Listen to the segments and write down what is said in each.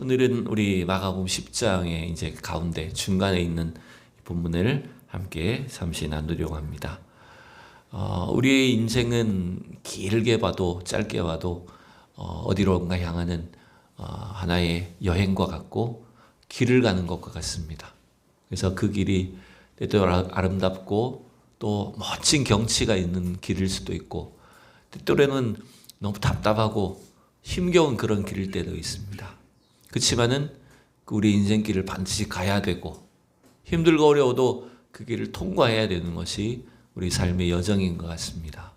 오늘은 우리 마가복음 10장의 이제 가운데 중간에 있는 본문을 함께 잠시 나누려고 합니다. 우리의 인생은 길게 봐도 짧게 봐도 어디론가 향하는 하나의 여행과 같고 길을 가는 것과 같습니다. 그래서 그 길이 때때로 아름답고 또 멋진 경치가 있는 길일 수도 있고 때때로는 너무 답답하고 힘겨운 그런 길일 때도 있습니다. 그렇지만은 우리 인생길을 반드시 가야 되고 힘들고 어려워도 그 길을 통과해야 되는 것이 우리 삶의 여정인 것 같습니다.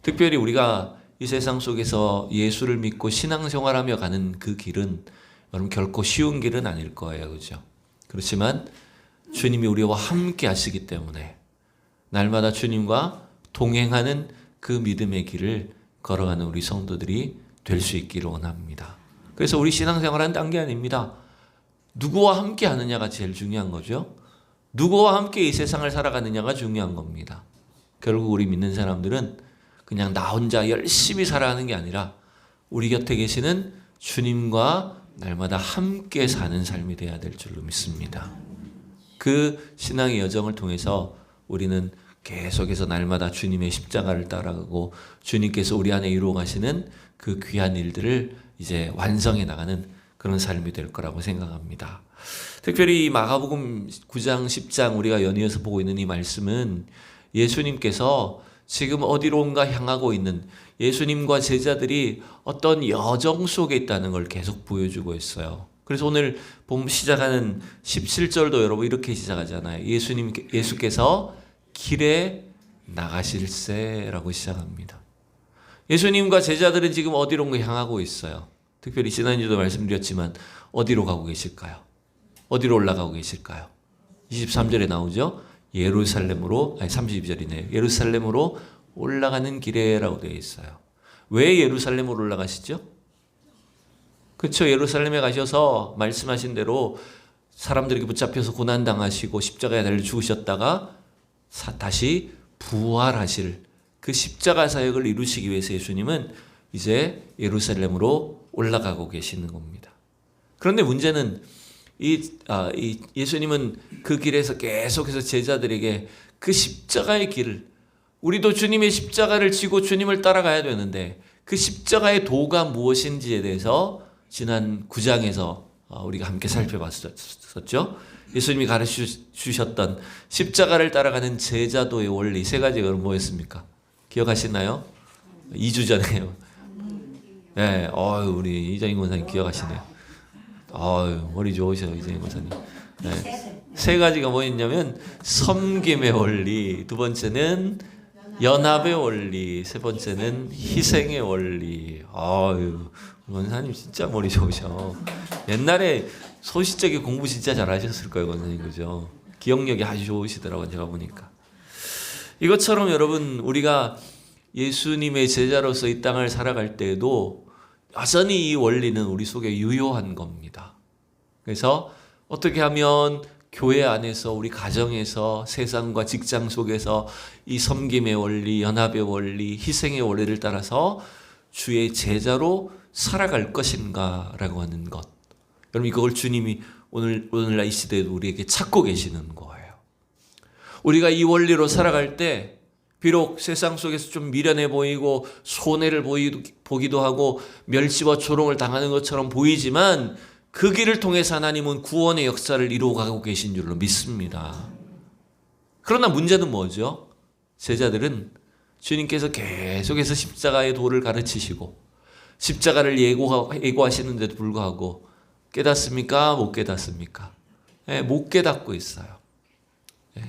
특별히 우리가 이 세상 속에서 예수를 믿고 신앙생활하며 가는 그 길은 여러분 결코 쉬운 길은 아닐 거예요. 그렇죠? 그렇지만 주님이 우리와 함께 하시기 때문에 날마다 주님과 동행하는 그 믿음의 길을 걸어가는 우리 성도들이 될 수 있기를 원합니다. 그래서 우리 신앙생활은 딴 게 아닙니다. 누구와 함께 하느냐가 제일 중요한 거죠. 누구와 함께 이 세상을 살아가느냐가 중요한 겁니다. 결국 우리 믿는 사람들은 그냥 나 혼자 열심히 살아가는 게 아니라 우리 곁에 계시는 주님과 날마다 함께 사는 삶이 돼야 될 줄로 믿습니다. 그 신앙의 여정을 통해서 우리는 계속해서 날마다 주님의 십자가를 따라가고 주님께서 우리 안에 이루어 가시는 그 귀한 일들을 이제 완성해 나가는 그런 삶이 될 거라고 생각합니다. 특별히 이 마가복음 9장 10장 우리가 연이어서 보고 있는 이 말씀은 예수님께서 지금 어디론가 향하고 있는 예수님과 제자들이 어떤 여정 속에 있다는 걸 계속 보여주고 있어요. 그래서 오늘 시작하는 17절도 여러분 이렇게 시작하잖아요. 예수께서 길에 나가실세라고 시작합니다. 예수님과 제자들은 지금 어디론가 향하고 있어요. 특별히 지난주도 말씀드렸지만 어디로 가고 계실까요? 어디로 올라가고 계실까요? 23절에 나오죠. 예루살렘으로, 32절이네요. 예루살렘으로 올라가는 길에라고 되어 있어요. 왜 예루살렘으로 올라가시죠? 그렇죠. 예루살렘에 가셔서 말씀하신 대로 사람들에게 붙잡혀서 고난당하시고 십자가에 달려 죽으셨다가 다시 부활하실 그 십자가 사역을 이루시기 위해서 예수님은 이제 예루살렘으로 올라가고 계시는 겁니다. 그런데 문제는 예수님은 그 길에서 계속해서 제자들에게 그 십자가의 길을 우리도 주님의 십자가를 지고 주님을 따라가야 되는데 그 십자가의 도가 무엇인지에 대해서 지난 9장에서 우리가 함께 살펴봤었죠. 예수님이 가르쳐 주셨던 십자가를 따라가는 제자도의 원리 세 가지가 뭐였습니까? 기억하시나요? 2주 전에요. 네, 우리 이정인 권사님 기억하시네요. 머리 좋으셔 이정인 권사님. 네, 세 가지가 뭐였냐면 섬김의 원리, 두 번째는 연합의 원리, 세 번째는 희생의 원리. 권사님 진짜 머리 좋으셔. 옛날에 소시적인 공부 진짜 잘하셨을 거예요, 권사님. 그죠? 기억력이 아주 좋으시더라고요, 제가 보니까. 이것처럼 여러분, 우리가 예수님의 제자로서 이 땅을 살아갈 때에도 여전히 이 원리는 우리 속에 유효한 겁니다. 그래서 어떻게 하면 교회 안에서 우리 가정에서 세상과 직장 속에서 이 섬김의 원리, 연합의 원리, 희생의 원리를 따라서 주의 제자로 살아갈 것인가라고 하는 것. 여러분 이걸 주님이 오늘날 이 시대에도 우리에게 찾고 계시는 거예요. 우리가 이 원리로 살아갈 때 비록 세상 속에서 좀 미련해 보이고 손해를 보기도 하고 멸시와 조롱을 당하는 것처럼 보이지만 그 길을 통해서 하나님은 구원의 역사를 이루어가고 계신 줄로 믿습니다. 그러나 문제는 뭐죠? 제자들은 주님께서 계속해서 십자가의 도를 가르치시고 십자가를 예고하시는데도 불구하고 깨닫습니까? 못 깨닫습니까? 네, 못 깨닫고 있어요. 네.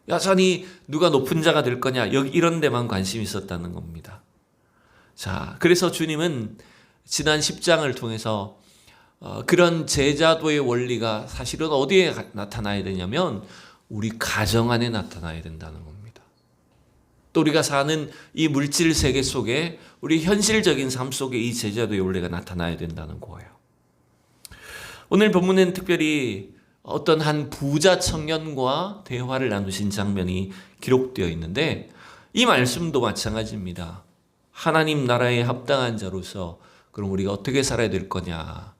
여전히 누가 높은 자가 될 거냐 이런 데만 관심이 있었다는 겁니다. 자, 그래서 주님은 지난 10장을 통해서 그런 제자도의 원리가 사실은 어디에 나타나야 되냐면 우리 가정 안에 나타나야 된다는 겁니다. 또 우리가 사는 이 물질 세계 속에 우리 현실적인 삶 속에 이 제자도의 원리가 나타나야 된다는 거예요. 오늘 본문에는 특별히 어떤 한 부자 청년과 대화를 나누신 장면이 기록되어 있는데 이 말씀도 마찬가지입니다. 하나님 나라에 합당한 자로서 그럼 우리가 어떻게 살아야 될 거냐.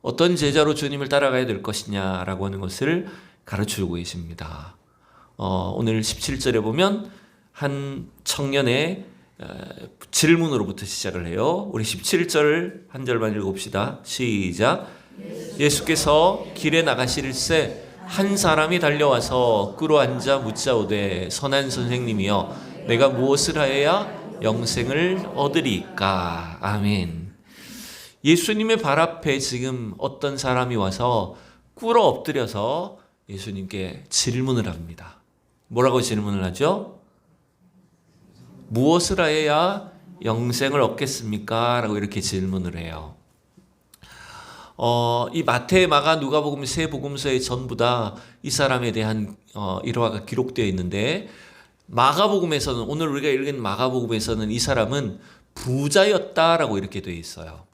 어떤 제자로 주님을 따라가야 될 것이냐라고 하는 것을 가르쳐주고 계십니다. 오늘 17절에 보면 한 청년의 질문으로부터 시작을 해요. 우리 17절 한 절만 읽읍시다. 시작. 예수께서 길에 나가실새 한 사람이 달려와서 꿇어 앉아 묻자오되 선한 선생님이여 내가 무엇을 하여야 영생을 얻으리까. 아멘. 예수님의 발 앞에 지금 어떤 사람이 와서 꿇어 엎드려서 예수님께 질문을 합니다. 뭐라고 질문을 하죠? 무엇을 하여야 영생을 얻겠습니까? 라고 이렇게 질문을 해요. 이 마태, 마가, 누가복음 세 복음서에 전부 다 이 사람에 대한 일화가 기록되어 있는데, 마가복음에서는, 오늘 우리가 읽은 마가복음에서는 이 사람은 부자였다라고 이렇게 되어 있어요.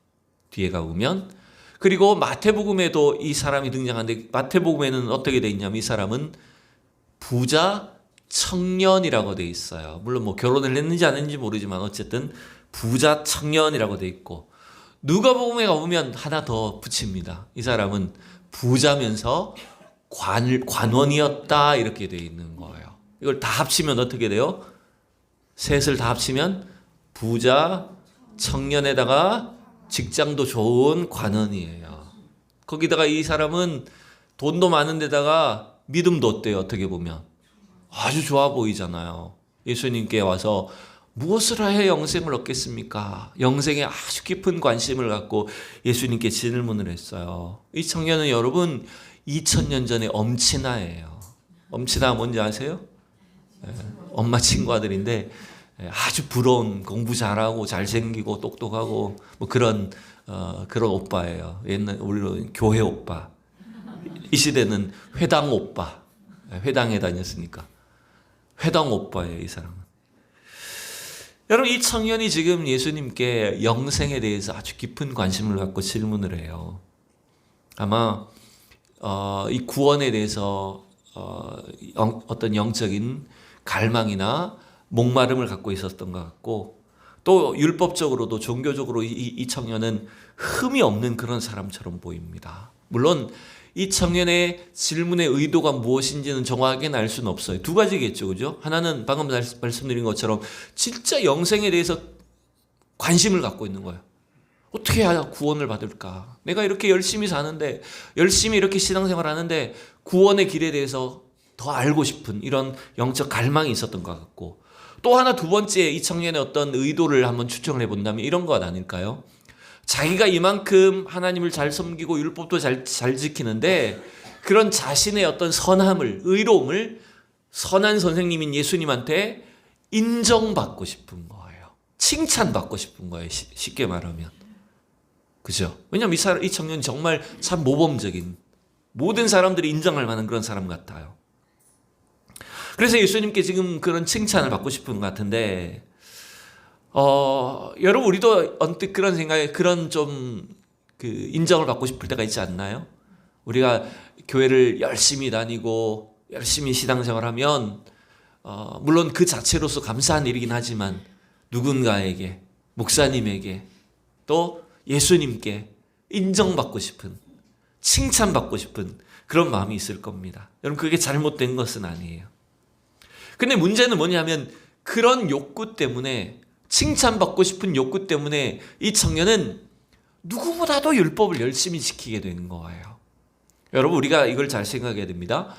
뒤에 가보면. 그리고 마태복음에도 이 사람이 등장하는데, 마태복음에는 어떻게 되어 있냐면 이 사람은 부자 청년이라고 되어 있어요. 물론 뭐 결혼을 했는지 안 했는지 모르지만 어쨌든 부자 청년이라고 되어 있고, 누가복음에 가보면 하나 더 붙입니다. 이 사람은 부자면서 관원이었다 이렇게 되어 있는 거예요. 이걸 다 합치면 어떻게 돼요? 셋을 다 합치면 부자 청년에다가 직장도 좋은 관원이에요. 거기다가 이 사람은 돈도 많은 데다가 믿음도 어때요? 어떻게 보면 아주 좋아 보이잖아요. 예수님께 와서 무엇을 하여 영생을 얻겠습니까? 영생에 아주 깊은 관심을 갖고 예수님께 질문을 했어요. 이 청년은 여러분 2000년 전에 엄친아예요. 엄친아 뭔지 아세요? 엄마 친구 아들인데 아주 부러운, 공부 잘하고 잘생기고 똑똑하고 뭐 그런 오빠예요. 옛날 우리로 교회 오빠. 이 시대는 회당 오빠. 회당에 다녔으니까 회당 오빠예요, 이 사람은. 여러분, 이 청년이 지금 예수님께 영생에 대해서 아주 깊은 관심을 갖고 질문을 해요. 아마 이 구원에 대해서 어떤 영적인 갈망이나 목마름을 갖고 있었던 것 같고, 또 율법적으로도 종교적으로 이 청년은 흠이 없는 그런 사람처럼 보입니다. 물론 이 청년의 질문의 의도가 무엇인지는 정확하게는 알 수는 없어요. 두 가지겠죠, 그죠? 하나는 방금 말씀드린 것처럼 진짜 영생에 대해서 관심을 갖고 있는 거예요. 어떻게 해야 구원을 받을까? 내가 이렇게 열심히 사는데, 열심히 이렇게 신앙생활 하는데 구원의 길에 대해서 더 알고 싶은 이런 영적 갈망이 있었던 것 같고, 또 하나 두 번째 이 청년의 어떤 의도를 한번 추정을 해본다면 이런 것 아닐까요? 자기가 이만큼 하나님을 잘 섬기고 율법도 잘 지키는데 그런 자신의 어떤 선함을, 의로움을 선한 선생님인 예수님한테 인정받고 싶은 거예요. 칭찬받고 싶은 거예요. 쉽게 말하면. 그죠? 왜냐하면 이 청년이 정말 참 모범적인, 모든 사람들이 인정할 만한 그런 사람 같아요. 그래서 예수님께 지금 그런 칭찬을 받고 싶은 것 같은데, 여러분, 우리도 언뜻 그런 생각에 그런 좀 인정을 받고 싶을 때가 있지 않나요? 우리가 교회를 열심히 다니고 열심히 신앙생활 하면, 물론 그 자체로서 감사한 일이긴 하지만 누군가에게, 목사님에게, 또 예수님께 인정받고 싶은, 칭찬받고 싶은 그런 마음이 있을 겁니다. 여러분, 그게 잘못된 것은 아니에요. 근데 문제는 뭐냐면 그런 욕구 때문에, 칭찬받고 싶은 욕구 때문에 이 청년은 누구보다도 율법을 열심히 지키게 되는 거예요. 여러분, 우리가 이걸 잘 생각해야 됩니다.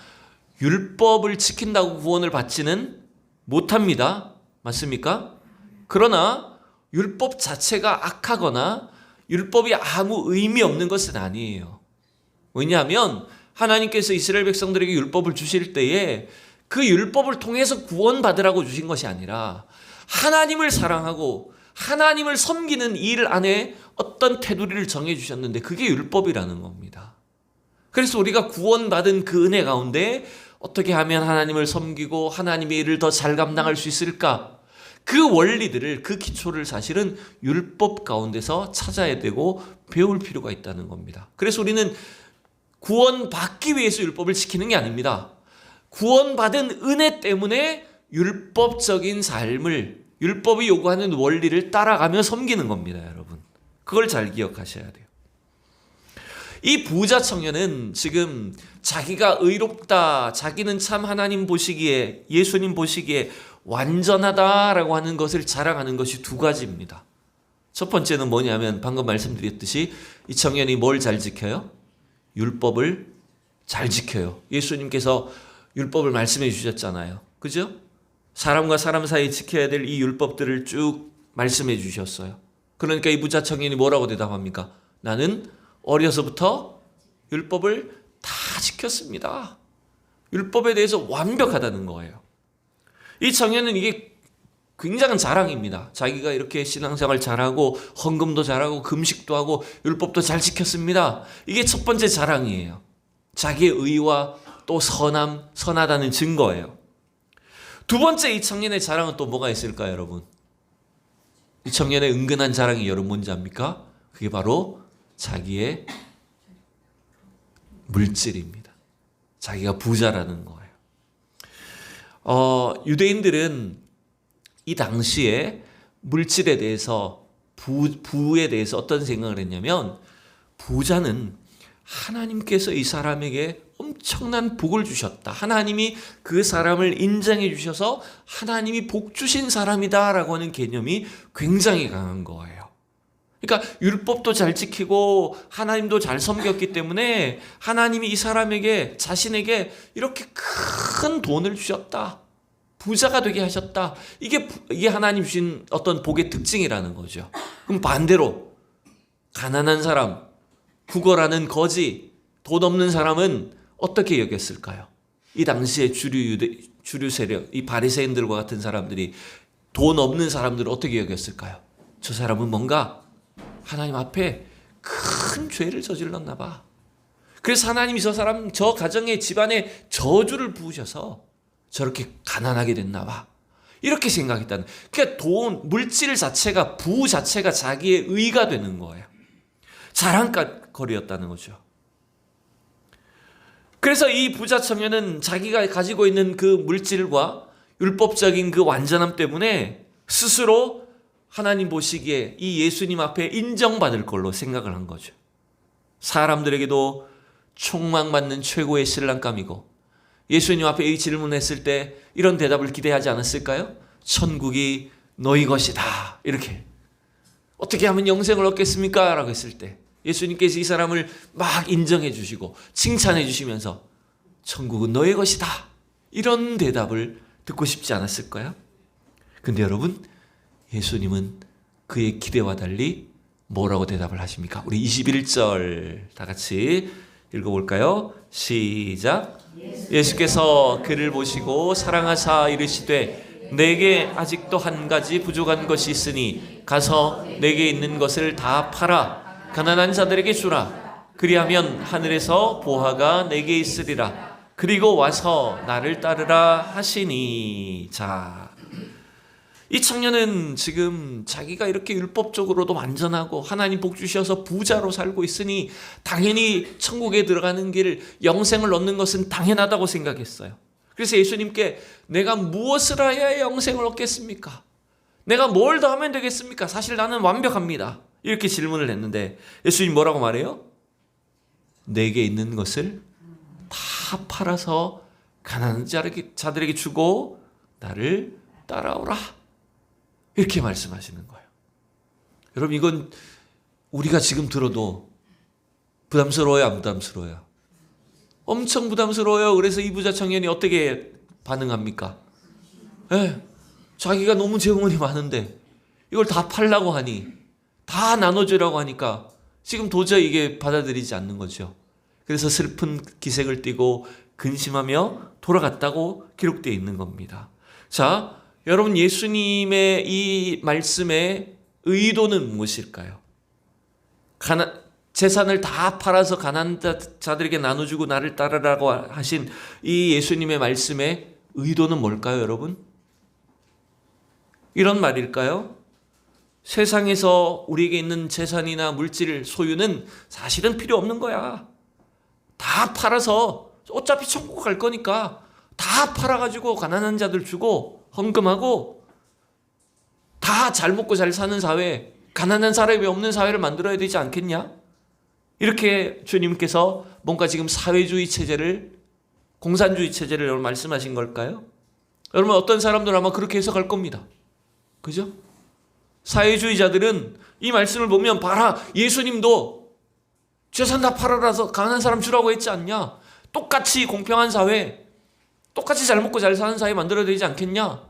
율법을 지킨다고 구원을 받지는 못합니다. 맞습니까? 그러나 율법 자체가 악하거나 율법이 아무 의미 없는 것은 아니에요. 왜냐하면 하나님께서 이스라엘 백성들에게 율법을 주실 때에 그 율법을 통해서 구원받으라고 주신 것이 아니라 하나님을 사랑하고 하나님을 섬기는 일 안에 어떤 테두리를 정해주셨는데 그게 율법이라는 겁니다. 그래서 우리가 구원받은 그 은혜 가운데 어떻게 하면 하나님을 섬기고 하나님의 일을 더 잘 감당할 수 있을까? 그 원리들을, 그 기초를 사실은 율법 가운데서 찾아야 되고 배울 필요가 있다는 겁니다. 그래서 우리는 구원받기 위해서 율법을 지키는 게 아닙니다. 구원받은 은혜 때문에 율법적인 삶을, 율법이 요구하는 원리를 따라가며 섬기는 겁니다, 여러분. 그걸 잘 기억하셔야 돼요. 이 부자 청년은 지금 자기가 의롭다, 자기는 참 하나님 보시기에, 예수님 보시기에 완전하다라고 하는 것을 자랑하는 것이 두 가지입니다. 첫 번째는 뭐냐면 방금 말씀드렸듯이 이 청년이 뭘 잘 지켜요? 율법을 잘 지켜요. 예수님께서 율법을 말씀해 주셨잖아요. 그죠? 사람과 사람 사이에 지켜야 될 이 율법들을 쭉 말씀해 주셨어요. 그러니까 이 부자 청년이 뭐라고 대답합니까? 나는 어려서부터 율법을 다 지켰습니다. 율법에 대해서 완벽하다는 거예요. 이 청년은 이게 굉장한 자랑입니다. 자기가 이렇게 신앙생활 잘하고 헌금도 잘하고 금식도 하고 율법도 잘 지켰습니다. 이게 첫 번째 자랑이에요. 자기의 의와 또 선하다는 증거예요. 두 번째 이 청년의 자랑은 또 뭐가 있을까요, 여러분? 이 청년의 은근한 자랑이 여러분 뭔지 압니까? 그게 바로 자기의 물질입니다. 자기가 부자라는 거예요. 유대인들은 이 당시에 물질에 대해서 부에 대해서 어떤 생각을 했냐면 부자는 하나님께서 이 사람에게 엄청난 복을 주셨다. 하나님이 그 사람을 인정해 주셔서 하나님이 복 주신 사람이다라고 하는 개념이 굉장히 강한 거예요. 그러니까 율법도 잘 지키고 하나님도 잘 섬겼기 때문에 하나님이 이 사람에게 자신에게 이렇게 큰 돈을 주셨다. 부자가 되게 하셨다. 이게 하나님 주신 어떤 복의 특징이라는 거죠. 그럼 반대로 가난한 사람, 구걸하는 거지, 돈 없는 사람은 어떻게 여겼을까요? 이 당시에 주류 세력, 이 바리새인들과 같은 사람들이 돈 없는 사람들을 어떻게 여겼을까요? 저 사람은 뭔가 하나님 앞에 큰 죄를 저질렀나 봐. 그래서 하나님이 저 가정의 집안에 저주를 부으셔서 저렇게 가난하게 됐나 봐. 이렇게 생각했다는. 그러니까 물질 자체가, 부 자체가 자기의 의가 되는 거예요. 자랑거리였다는 거죠. 그래서 이 부자 청년은 자기가 가지고 있는 그 물질과 율법적인 그 완전함 때문에 스스로 하나님 보시기에 이 예수님 앞에 인정받을 걸로 생각을 한 거죠. 사람들에게도 촉망받는 최고의 신랑감이고 예수님 앞에 이 질문했을 때 이런 대답을 기대하지 않았을까요? 천국이 너희 것이다. 이렇게. 어떻게 하면 영생을 얻겠습니까? 라고 했을 때 예수님께서 이 사람을 막 인정해 주시고 칭찬해 주시면서 천국은 너의 것이다. 이런 대답을 듣고 싶지 않았을까요? 근데 여러분, 예수님은 그의 기대와 달리 뭐라고 대답을 하십니까? 우리 21절 다 같이 읽어볼까요? 시작. 예수께서 그를 보시고 사랑하사 이르시되 내게 아직도 한 가지 부족한 것이 있으니 가서 내게 있는 것을 다 팔아 가난한 자들에게 주라. 그리하면 하늘에서 보화가 내게 있으리라. 그리고 와서 나를 따르라 하시니. 자, 이 청년은 지금 자기가 이렇게 율법적으로도 완전하고 하나님 복 주셔서 부자로 살고 있으니 당연히 천국에 들어가는 길, 영생을 얻는 것은 당연하다고 생각했어요. 그래서 예수님께 내가 무엇을 해야 영생을 얻겠습니까? 내가 뭘 더 하면 되겠습니까? 사실 나는 완벽합니다. 이렇게 질문을 했는데 예수님 뭐라고 말해요? 내게 있는 것을 다 팔아서 가난한 자들에게 주고 나를 따라오라. 이렇게 말씀하시는 거예요. 여러분, 이건 우리가 지금 들어도 부담스러워요, 안 부담스러워요? 엄청 부담스러워요. 그래서 이 부자 청년이 어떻게 반응합니까? 자기가 너무 재물이 많은데 이걸 다 팔라고 하니, 다 나눠주라고 하니까 지금 도저히 이게 받아들이지 않는 거죠. 그래서 슬픈 기색을 띠고 근심하며 돌아갔다고 기록되어 있는 겁니다. 자, 여러분, 예수님의 이 말씀의 의도는 무엇일까요? 재산을 다 팔아서 가난한 자들에게 나눠주고 나를 따르라고 하신 이 예수님의 말씀의 의도는 뭘까요, 여러분? 이런 말일까요? 세상에서 우리에게 있는 재산이나 물질 소유는 사실은 필요 없는 거야. 다 팔아서 어차피 천국 갈 거니까 다 팔아가지고 가난한 자들 주고 헌금하고 다 잘 먹고 잘 사는 사회, 가난한 사람이 없는 사회를 만들어야 되지 않겠냐? 이렇게 주님께서 뭔가 지금 사회주의 체제를, 공산주의 체제를 여러분 말씀하신 걸까요? 여러분 어떤 사람들은 아마 그렇게 해석할 겁니다. 그죠? 사회주의자들은 이 말씀을 보면 봐라, 예수님도 재산 다 팔아라서 가난한 사람 주라고 했지 않냐? 똑같이 공평한 사회, 똑같이 잘 먹고 잘 사는 사회 만들어야 되지 않겠냐?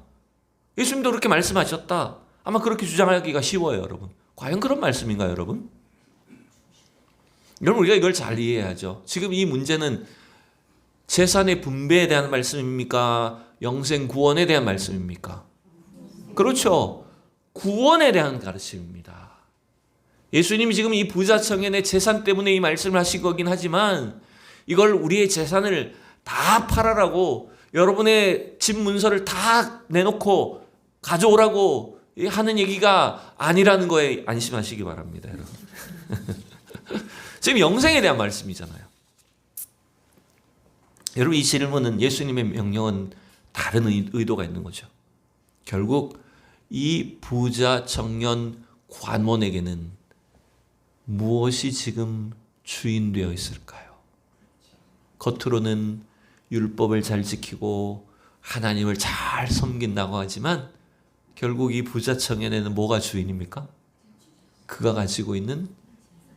예수님도 그렇게 말씀하셨다. 아마 그렇게 주장하기가 쉬워요, 여러분. 과연 그런 말씀인가요, 여러분? 여러분, 우리가 이걸 잘 이해해야죠. 지금 이 문제는 재산의 분배에 대한 말씀입니까? 영생 구원에 대한 말씀입니까? 그렇죠. 구원에 대한 가르침입니다. 예수님이 지금 이 부자 청년의 재산 때문에 이 말씀을 하신 거긴 하지만 이걸 우리의 재산을 다 팔아라고, 여러분의 집 문서를 다 내놓고 가져오라고 하는 얘기가 아니라는 거에 안심하시기 바랍니다, 여러분. 지금 영생에 대한 말씀이잖아요. 여러분, 이 질문은, 예수님의 명령은 다른 의도가 있는 거죠. 결국 이 부자 청년 관원에게는 무엇이 지금 주인되어 있을까요? 겉으로는 율법을 잘 지키고 하나님을 잘 섬긴다고 하지만 결국 이 부자 청년에는 뭐가 주인입니까? 그가 가지고 있는,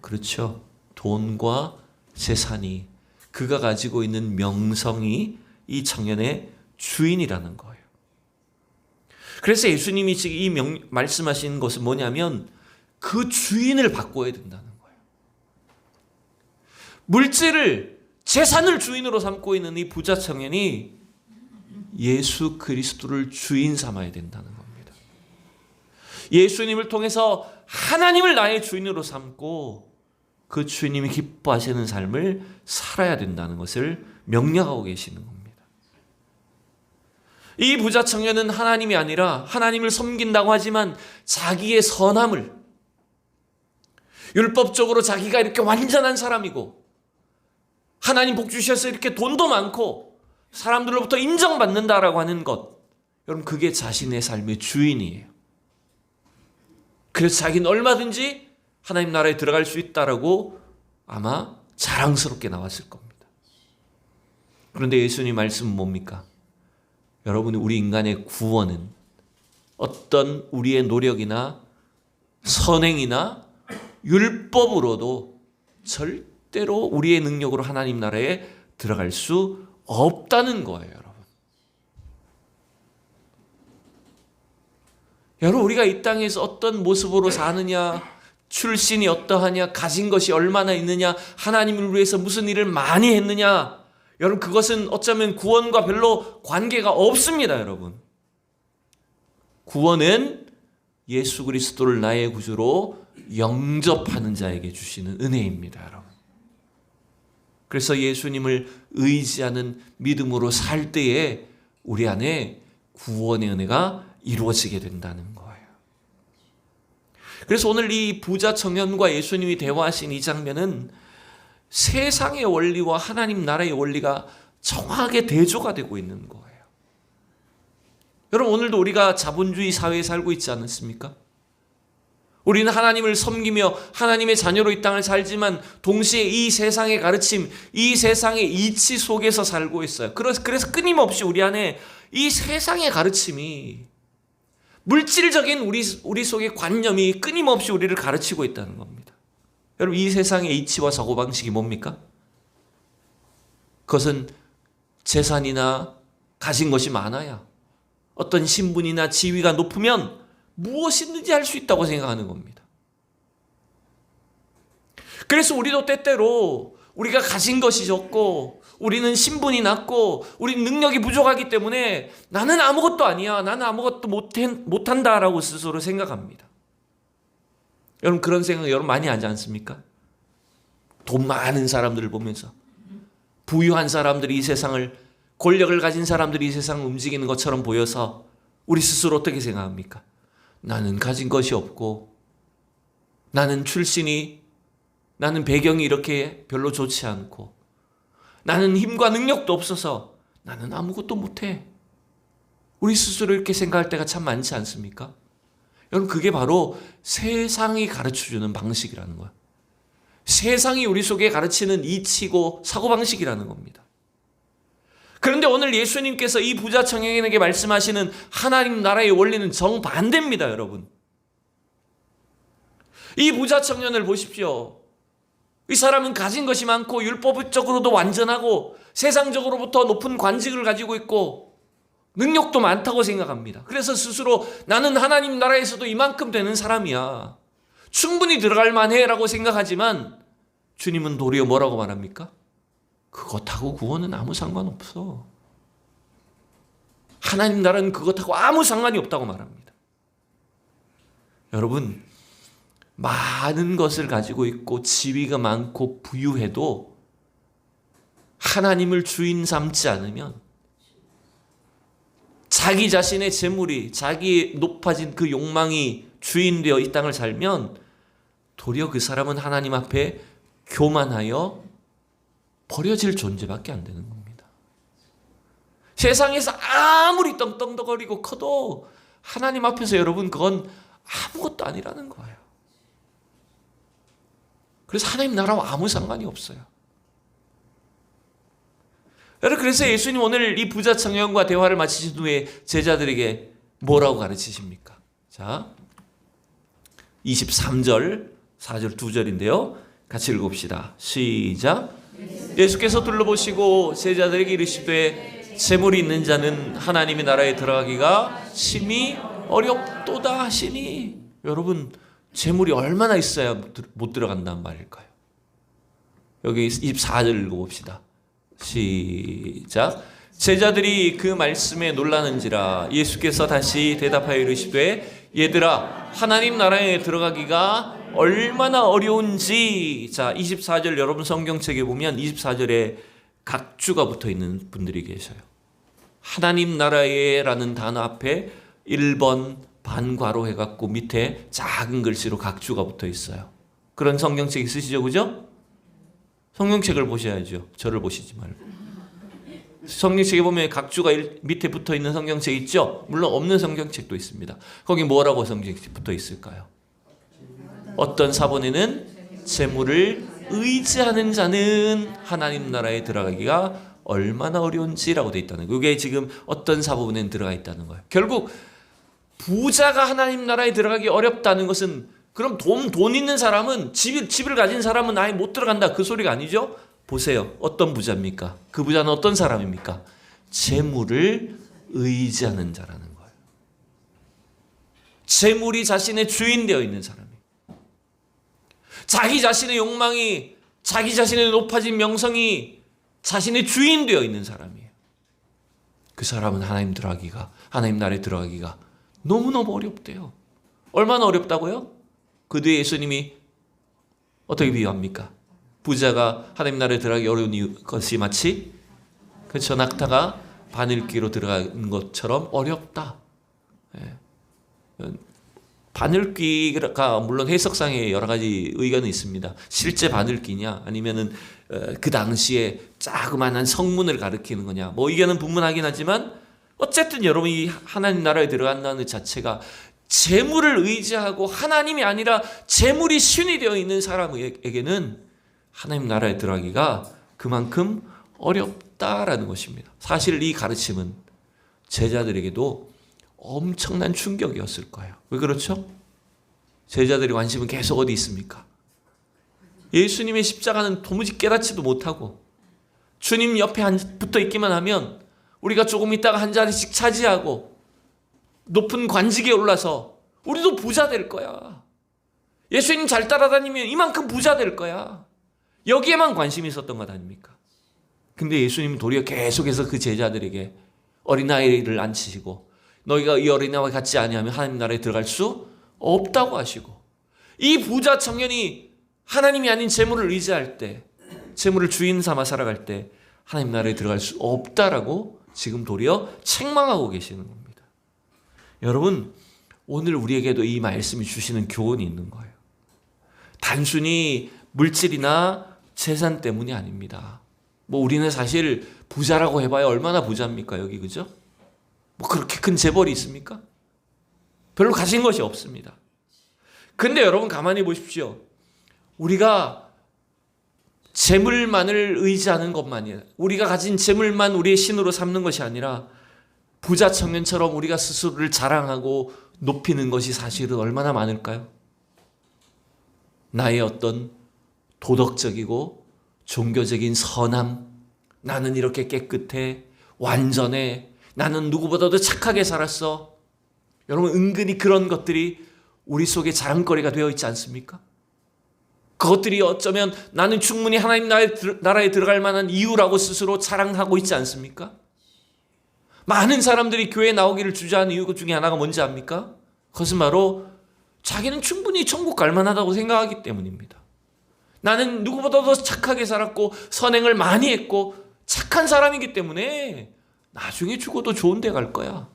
그렇죠, 돈과 재산이, 그가 가지고 있는 명성이 이 청년의 주인이라는 거예요. 그래서 예수님이 지금 이 말씀하신 것은 뭐냐면 그 주인을 바꿔야 된다는 거예요. 물질을, 재산을 주인으로 삼고 있는 이 부자 청년이 예수 그리스도를 주인 삼아야 된다는 겁니다. 예수님을 통해서 하나님을 나의 주인으로 삼고 그 주님이 기뻐하시는 삶을 살아야 된다는 것을 명령하고 계시는 겁니다. 이 부자 청년은 하나님이 아니라 하나님을 섬긴다고 하지만 자기의 선함을, 율법적으로 자기가 이렇게 완전한 사람이고 하나님 복 주셔서 이렇게 돈도 많고 사람들로부터 인정받는다라고 하는 것, 여러분 그게 자신의 삶의 주인이에요. 그래서 자기는 얼마든지 하나님 나라에 들어갈 수 있다라고 아마 자랑스럽게 나왔을 겁니다. 그런데 예수님 말씀은 뭡니까? 여러분, 우리 인간의 구원은 어떤 우리의 노력이나 선행이나 율법으로도 절대로 우리의 능력으로 하나님 나라에 들어갈 수 없다는 거예요, 여러분. 여러분, 우리가 이 땅에서 어떤 모습으로 사느냐, 출신이 어떠하냐, 가진 것이 얼마나 있느냐, 하나님을 위해서 무슨 일을 많이 했느냐, 여러분 그것은 어쩌면 구원과 별로 관계가 없습니다, 여러분. 구원은 예수 그리스도를 나의 구주로 영접하는 자에게 주시는 은혜입니다, 여러분. 그래서 예수님을 의지하는 믿음으로 살 때에 우리 안에 구원의 은혜가 이루어지게 된다는 거예요. 그래서 오늘 이 부자 청년과 예수님이 대화하신 이 장면은 세상의 원리와 하나님 나라의 원리가 정확하게 대조가 되고 있는 거예요. 여러분, 오늘도 우리가 자본주의 사회에 살고 있지 않습니까? 우리는 하나님을 섬기며 하나님의 자녀로 이 땅을 살지만 동시에 이 세상의 가르침, 이 세상의 이치 속에서 살고 있어요. 그래서 끊임없이 우리 안에 이 세상의 가르침이, 물질적인 우리 속의 관념이 끊임없이 우리를 가르치고 있다는 겁니다. 여러분, 이 세상의 이치와 사고방식이 뭡니까? 그것은 재산이나 가진 것이 많아야, 어떤 신분이나 지위가 높으면 무엇이든지 할 수 있다고 생각하는 겁니다. 그래서 우리도 때때로 우리가 가진 것이 적고 우리는 신분이 낮고 우리는 능력이 부족하기 때문에 나는 아무것도 아니야, 나는 아무것도 못한다라고 스스로 생각합니다. 여러분, 그런 생각 여러분 많이 하지 않습니까? 돈 많은 사람들을 보면서, 부유한 사람들이 이 세상을, 권력을 가진 사람들이 이 세상을 움직이는 것처럼 보여서 우리 스스로 어떻게 생각합니까? 나는 가진 것이 없고, 나는 나는 배경이 이렇게 별로 좋지 않고, 나는 힘과 능력도 없어서 나는 아무것도 못해. 우리 스스로 이렇게 생각할 때가 참 많지 않습니까? 여러분, 그게 바로 세상이 가르쳐주는 방식이라는 거예요. 세상이 우리 속에 가르치는 이치고 사고방식이라는 겁니다. 그런데 오늘 예수님께서 이 부자 청년에게 말씀하시는 하나님 나라의 원리는 정반대입니다, 여러분. 이 부자 청년을 보십시오. 이 사람은 가진 것이 많고 율법적으로도 완전하고 세상적으로부터 높은 관직을 가지고 있고 능력도 많다고 생각합니다. 그래서 스스로 나는 하나님 나라에서도 이만큼 되는 사람이야, 충분히 들어갈 만해라고 생각하지만 주님은 도리어 뭐라고 말합니까? 그것하고 구원은 아무 상관없어. 하나님 나라는 그것하고 아무 상관이 없다고 말합니다. 여러분, 많은 것을 가지고 있고 지위가 많고 부유해도 하나님을 주인 삼지 않으면, 자기 자신의 재물이, 자기 높아진 그 욕망이 주인되어 이 땅을 살면 도리어 그 사람은 하나님 앞에 교만하여 버려질 존재밖에 안 되는 겁니다. 세상에서 아무리 떵떵거리고 커도 하나님 앞에서 여러분 그건 아무것도 아니라는 거예요. 그래서 하나님 나라와 아무 상관이 없어요. 여러분, 그래서 예수님 오늘 이 부자 청년과 대화를 마치신 후에 제자들에게 뭐라고 가르치십니까? 자, 23절, 4절, 2절인데요. 같이 읽읍시다. 시작. 예수께서 둘러보시고 제자들에게 이르시되 재물이 있는 자는 하나님의 나라에 들어가기가 심히 어렵도다 하시니. 여러분, 재물이 얼마나 있어야 못 들어간다는 말일까요? 여기 24절 읽어봅시다. 시작. 제자들이 그 말씀에 놀라는지라 예수께서 다시 대답하여 이르시되 얘들아, 하나님 나라에 들어가기가 얼마나 어려운지. 자, 24절 여러분 성경책에 보면 24절에 각주가 붙어 있는 분들이 계셔요. 하나님 나라에 라는 단어 앞에 1번 반괄호 해갖고 밑에 작은 글씨로 각주가 붙어 있어요. 그런 성경책 있으시죠? 그죠? 성경책을 보셔야죠. 저를 보시지 말고. 성경책에 보면 각주가 밑에 붙어 있는 성경책 있죠? 물론 없는 성경책도 있습니다. 거기 뭐라고 성경책이 붙어 있을까요? 어떤 사본에는 재물을 의지하는 자는 하나님 나라에 들어가기가 얼마나 어려운지라고 되어 있다는 거예요. 이게 지금 어떤 사본에는 들어가 있다는 거예요. 결국 부자가 하나님 나라에 들어가기 어렵다는 것은, 그럼 돈 있는 사람은, 집을 가진 사람은 아예 못 들어간다, 그 소리가 아니죠? 보세요. 어떤 부자입니까? 그 부자는 어떤 사람입니까? 재물을 의지하는 자라는 거예요. 재물이 자신의 주인 되어 있는 사람이에요. 자기 자신의 욕망이, 자기 자신의 높아진 명성이 자신의 주인 되어 있는 사람이에요. 그 사람은 하나님 나라에 들어가기가 너무너무 어렵대요. 얼마나 어렵다고요? 그 뒤에 예수님이 어떻게 비유합니까? 부자가 하나님 나라에 들어가기 어려운 것이 마치 그렇죠, 낙타가 바늘귀로 들어가는 것처럼 어렵다. 바늘귀가 물론 해석상에 여러 가지 의견이 있습니다. 실제 바늘귀냐 아니면은 그 당시에 자그마한 성문을 가리키는 거냐, 뭐 의견은 분분하긴 하지만 어쨌든 여러분이 하나님 나라에 들어간다는 자체가 재물을 의지하고 하나님이 아니라 재물이 신이 되어 있는 사람에게는 하나님 나라에 들어가기가 그만큼 어렵다라는 것입니다. 사실 이 가르침은 제자들에게도 엄청난 충격이었을 거예요. 왜 그렇죠? 제자들의 관심은 계속 어디 있습니까? 예수님의 십자가는 도무지 깨닫지도 못하고 주님 옆에 붙어 있기만 하면 우리가 조금 있다가 한 자리씩 차지하고 높은 관직에 올라서 우리도 부자 될 거야. 예수님 잘 따라다니면 이만큼 부자 될 거야. 여기에만 관심이 있었던 것 아닙니까? 근데 예수님은 도리어 계속해서 그 제자들에게 어린아이를 앉히시고 너희가 이 어린아이와 같지 아니하면 하나님 나라에 들어갈 수 없다고 하시고, 이 부자 청년이 하나님이 아닌 재물을 의지할 때, 재물을 주인 삼아 살아갈 때 하나님 나라에 들어갈 수 없다라고 지금 도리어 책망하고 계시는 겁니다. 여러분, 오늘 우리에게도 이 말씀이 주시는 교훈이 있는 거예요. 단순히 물질이나 재산 때문이 아닙니다. 뭐 우리는 사실 부자라고 해봐야 얼마나 부자입니까? 여기 그죠? 뭐 그렇게 큰 재벌이 있습니까? 별로 가진 것이 없습니다. 근데 여러분 가만히 보십시오. 우리가 재물만을 의지하는 것만이 아니라, 우리가 가진 재물만 우리의 신으로 삼는 것이 아니라 부자 청년처럼 우리가 스스로를 자랑하고 높이는 것이 사실은 얼마나 많을까요? 나의 어떤 도덕적이고 종교적인 선함, 나는 이렇게 깨끗해, 완전해, 나는 누구보다도 착하게 살았어. 여러분, 은근히 그런 것들이 우리 속에 자랑거리가 되어 있지 않습니까? 그것들이 어쩌면 나는 충분히 하나님 나라에 들어갈 만한 이유라고 스스로 자랑하고 있지 않습니까? 많은 사람들이 교회에 나오기를 주저하는 이유 중에 하나가 뭔지 압니까? 그것은 바로 자기는 충분히 천국 갈 만하다고 생각하기 때문입니다. 나는 누구보다도 착하게 살았고 선행을 많이 했고 착한 사람이기 때문에 나중에 죽어도 좋은 데 갈 거야.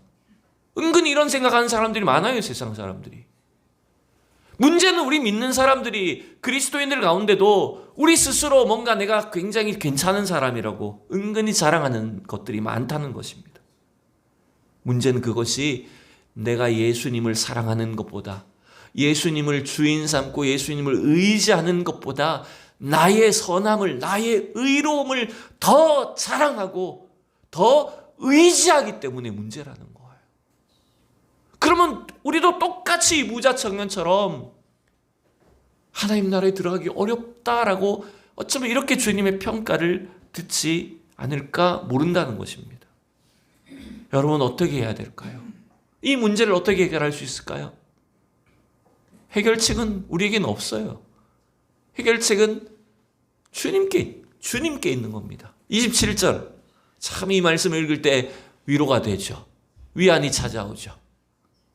은근히 이런 생각하는 사람들이 많아요, 세상 사람들이. 문제는 우리 믿는 사람들이, 그리스도인들 가운데도 우리 스스로 뭔가 내가 굉장히 괜찮은 사람이라고 은근히 자랑하는 것들이 많다는 것입니다. 문제는 그것이 내가 예수님을 사랑하는 것보다, 예수님을 주인 삼고 예수님을 의지하는 것보다 나의 선함을, 나의 의로움을 더 자랑하고 더 의지하기 때문에 문제라는 거예요. 그러면 우리도 똑같이 이 부자 청년처럼 하나님 나라에 들어가기 어렵다라고 어쩌면 이렇게 주님의 평가를 듣지 않을까 모른다는 것입니다. 여러분, 어떻게 해야 될까요? 이 문제를 어떻게 해결할 수 있을까요? 해결책은 우리에게는 없어요. 해결책은 주님께 있는 겁니다. 27절, 참 이 말씀을 읽을 때 위로가 되죠. 위안이 찾아오죠.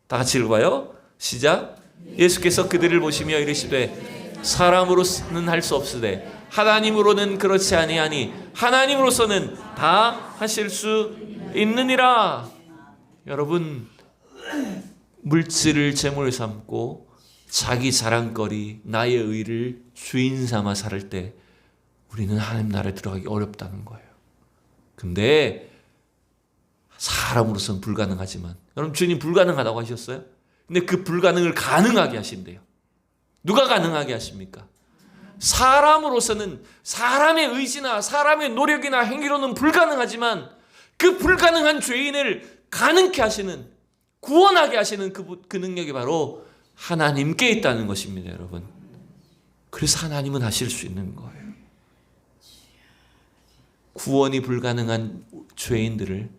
다 같이 읽어봐요. 시작. 예수께서 그들을 보시며 이르시되 사람으로는 할 수 없으되 하나님으로는 그렇지 아니하니 하나님으로서는 다 하실 수 있느니라. 여러분, 물질을 재물 삼고 자기 자랑거리, 나의 의를 주인 삼아 살 때 우리는 하나님 나라에 들어가기 어렵다는 거예요. 근데 사람으로서는 불가능하지만, 여러분, 주님 불가능하다고 하셨어요? 근데 그 불가능을 가능하게 하신대요. 누가 가능하게 하십니까? 사람으로서는, 사람의 의지나 사람의 노력이나 행위로는 불가능하지만 그 불가능한 죄인을 가능케 하시는, 구원하게 하시는 그 능력이 바로 하나님께 있다는 것입니다, 여러분. 그래서 하나님은 하실 수 있는 거예요. 구원이 불가능한 죄인들을,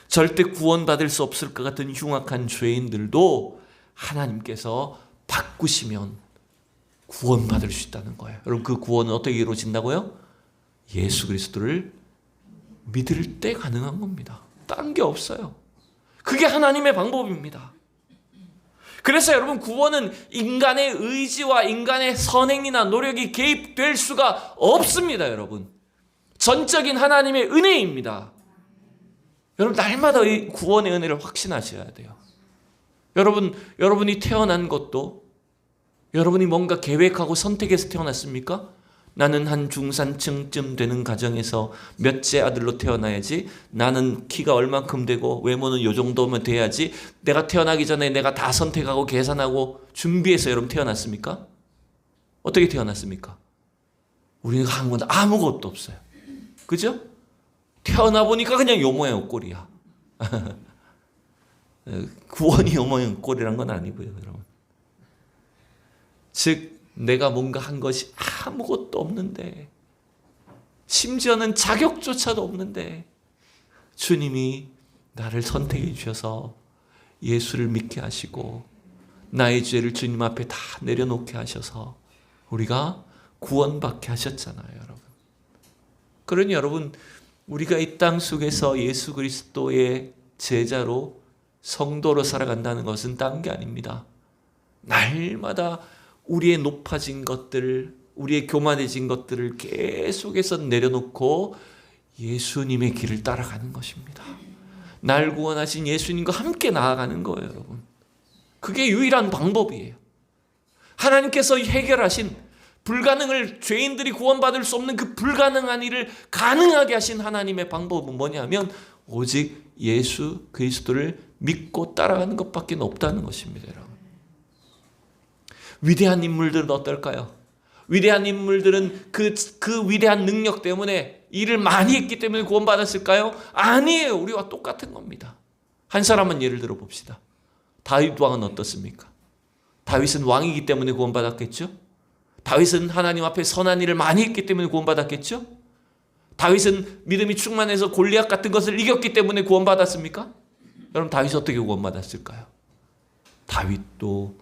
절대 구원받을 수 없을 것 같은 흉악한 죄인들도 하나님께서 바꾸시면 구원받을 수 있다는 거예요. 여러분, 그 구원은 어떻게 이루어진다고요? 예수 그리스도를 믿을 때 가능한 겁니다. 딴 게 없어요. 그게 하나님의 방법입니다. 그래서 여러분, 구원은 인간의 의지와 인간의 선행이나 노력이 개입될 수가 없습니다, 여러분. 전적인 하나님의 은혜입니다. 여러분, 날마다 이 구원의 은혜를 확신하셔야 돼요. 여러분이 태어난 것도 여러분이 뭔가 계획하고 선택해서 태어났습니까? 나는 한 중산층쯤 되는 가정에서 몇째 아들로 태어나야지, 나는 키가 얼만큼 되고 외모는 요 정도면 돼야지, 내가 태어나기 전에 내가 다 선택하고 계산하고 준비해서 여러분 태어났습니까? 어떻게 태어났습니까? 우리가 한 건 아무것도 없어요. 그죠? 태어나 보니까 그냥 요 모양 요 꼴이야. 구원이 요 모양 요 꼴이란 건 아니고요, 여러분. 즉, 내가 뭔가 한 것이 아무것도 없는데, 심지어는 자격조차도 없는데 주님이 나를 선택해 주셔서 예수를 믿게 하시고 나의 죄를 주님 앞에 다 내려놓게 하셔서 우리가 구원받게 하셨잖아요, 여러분. 그러니 여러분, 우리가 이 땅 속에서 예수 그리스도의 제자로, 성도로 살아간다는 것은 딴 게 아닙니다. 날마다 우리의 높아진 것들, 우리의 교만해진 것들을 계속해서 내려놓고 예수님의 길을 따라가는 것입니다. 날 구원하신 예수님과 함께 나아가는 거예요, 여러분. 그게 유일한 방법이에요. 하나님께서 해결하신 불가능을, 죄인들이 구원받을 수 없는 그 불가능한 일을 가능하게 하신 하나님의 방법은 뭐냐면 오직 예수 그리스도를 믿고 따라가는 것밖에 없다는 것입니다, 여러분. 위대한 인물들은 어떨까요? 위대한 인물들은 그 위대한 능력 때문에 일을 많이 했기 때문에 구원받았을까요? 아니에요. 우리와 똑같은 겁니다. 한 사람만 예를 들어 봅시다. 다윗 왕은 어떻습니까? 다윗은 왕이기 때문에 구원받았겠죠? 다윗은 하나님 앞에 선한 일을 많이 했기 때문에 구원받았겠죠? 다윗은 믿음이 충만해서 골리앗 같은 것을 이겼기 때문에 구원받았습니까? 여러분, 다윗이 어떻게 구원받았을까요? 다윗도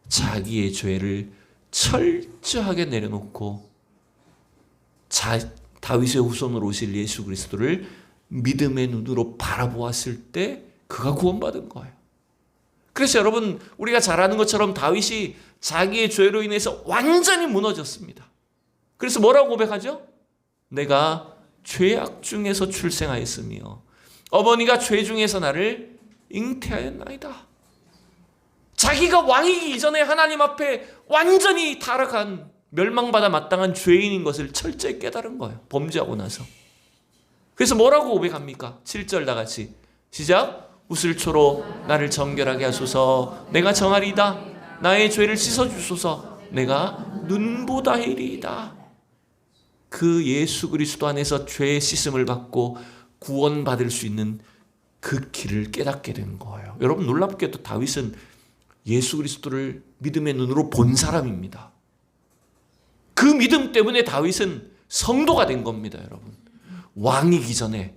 자기의 죄를 철저하게 내려놓고 다윗의 후손으로 오실 예수 그리스도를 믿음의 눈으로 바라보았을 때 그가 구원받은 거예요. 그래서 여러분, 우리가 잘 아는 것처럼 다윗이 자기의 죄로 인해서 완전히 무너졌습니다. 그래서 뭐라고 고백하죠? 내가 죄악 중에서 출생하였으며 어머니가 죄 중에서 나를 잉태하였나이다. 자기가 왕이기 이전에 하나님 앞에 완전히 타락한, 멸망받아 마땅한 죄인인 것을 철저히 깨달은 거예요. 범죄하고 나서. 그래서 뭐라고 고백합니까? 7절 다 같이 시작. 웃을초로 나를 정결하게 하소서. 내가 정하리이다. 나의 죄를 씻어주소서. 내가 눈보다 이리이다. 그 예수 그리스도 안에서 죄의 씻음을 받고 구원받을 수 있는 그 길을 깨닫게 된 거예요. 여러분, 놀랍게도 다윗은 예수 그리스도를 믿음의 눈으로 본 사람입니다. 그 믿음 때문에 다윗은 성도가 된 겁니다, 여러분. 왕이기 전에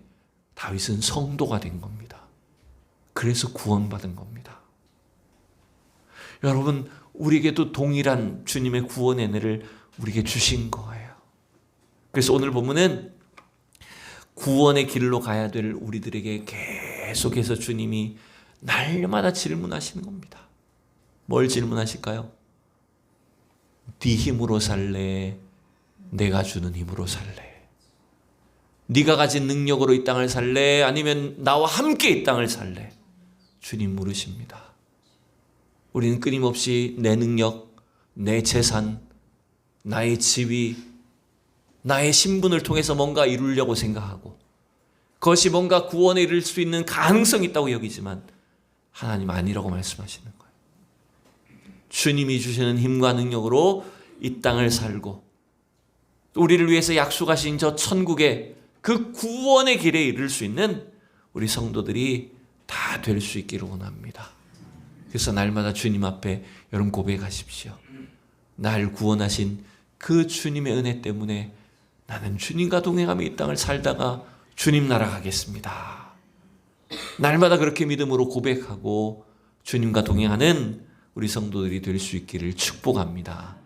다윗은 성도가 된 겁니다. 그래서 구원받은 겁니다. 여러분, 우리에게도 동일한 주님의 구원의 은혜를 우리에게 주신 거예요. 그래서 오늘 본문은 구원의 길로 가야 될 우리들에게 계속해서 주님이 날마다 질문하시는 겁니다. 뭘 질문하실까요? 네 힘으로 살래? 내가 주는 힘으로 살래? 네가 가진 능력으로 이 땅을 살래? 아니면 나와 함께 이 땅을 살래? 주님 물으십니다. 우리는 끊임없이 내 능력, 내 재산, 나의 지위, 나의 신분을 통해서 뭔가 이루려고 생각하고 그것이 뭔가 구원에 이를 수 있는 가능성이 있다고 여기지만 하나님 아니라고 말씀하시는 거예요. 주님이 주시는 힘과 능력으로 이 땅을 살고 우리를 위해서 약속하신 저 천국의 그 구원의 길에 이를 수 있는 우리 성도들이 다 될 수 있기를 원합니다. 그래서 날마다 주님 앞에 여러분 고백하십시오. 날 구원하신 그 주님의 은혜 때문에 나는 주님과 동행하며 이 땅을 살다가 주님 나라 가겠습니다. 날마다 그렇게 믿음으로 고백하고 주님과 동행하는 우리 성도들이 될 수 있기를 축복합니다.